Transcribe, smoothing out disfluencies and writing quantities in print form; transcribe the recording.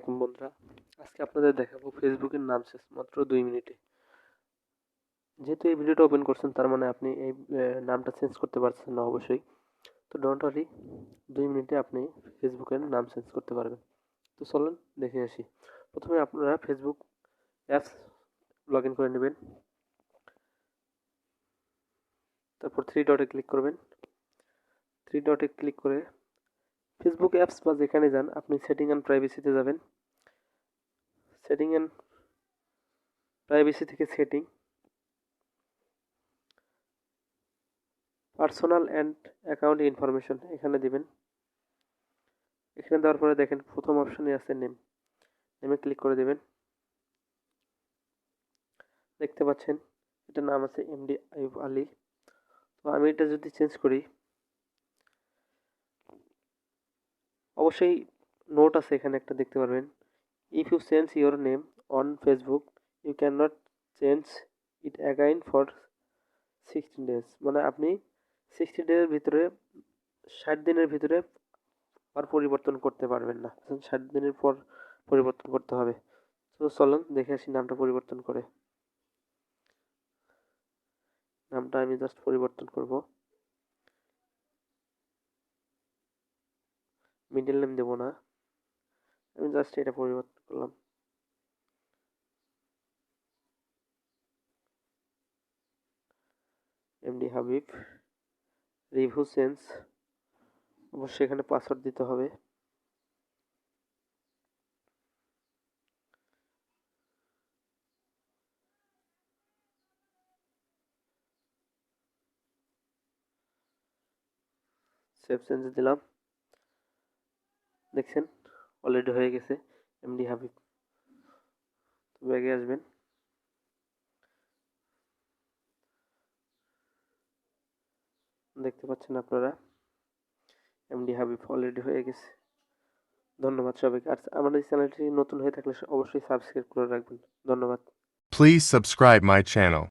আলাইকুম বন্ধুরা। আজকে আপনাদের দেখাবো ফেসবুকের নাম চেঞ্জ মাত্র 2 মিনিটে। যেহেতু এই ভিডিওটা ওপেন করছেন তার মানে আপনি এই নামটা চেঞ্জ করতে পারছেন না অবশ্যই। তো ডোন্ট ওয়ারি, 2 মিনিটে আপনি ফেসবুকের নাম চেঞ্জ করতে পারবেন। তো চলুন দেখে আসি। প্রথমে আপনারা ফেসবুক অ্যাপস লগ ইন করে নেবেন। তারপর 3 ডটে ক্লিক করবেন। 3 ডটে ক্লিক করে ফেসবুক অ্যাপস বা যেখানে যান আপনি সেটিং অ্যান্ড প্রাইভেসিতে যাবেন। সেটিং অ্যান্ড প্রাইভেসি থেকে setting personal and account information এখানে দিবেন। এখানে দেওয়ার পরে দেখেন প্রথম অপশনে আছে নেম। নেমে ক্লিক করে দেবেন। দেখতে পাচ্ছেন এটার নাম আছে এমডি আইয়ুব আলী। তো আমি এটা যদি চেঞ্জ করি, অবশ্যই নোট আছে এখানে একটা দেখতে পারবেন। If you change your name on Facebook you can not change it again for 16 days. মানে আপনি 60 ডেজের ভিতরে 60 দিনের ভিতরে আর পরিবর্তন করতে পারবেন না। 60 দিনের পর পরিবর্তন করতে হবে। তো চলুন দেখে আসি নামটা পরিবর্তন করে। নামটা আমি জাস্ট পরিবর্তন করব। মিডল নেম দেব না, আমি জাস্ট এটা পরিবর্তন করলাম। এমডি হাবিব। রিভিউ চেঞ্জ, অবশ্যই এখানে পাসওয়ার্ড দিতে হবে। সেভ চেঞ্জ দিলাম। দেখছেন অলরেডি হয়ে গেছে এমডি হাবিব। তো ব্যাগে আসবেন। দেখতে পাচ্ছেন আপনারা এমডি হাবিব অলরেডি হয়ে গেছে। ধন্যবাদ সবাইকে। আর আমাদের চ্যানেলটি নতুন হয়ে থাকলে অবশ্যই সাবস্ক্রাইব করে রাখবেন। ধন্যবাদ। Please subscribe my channel.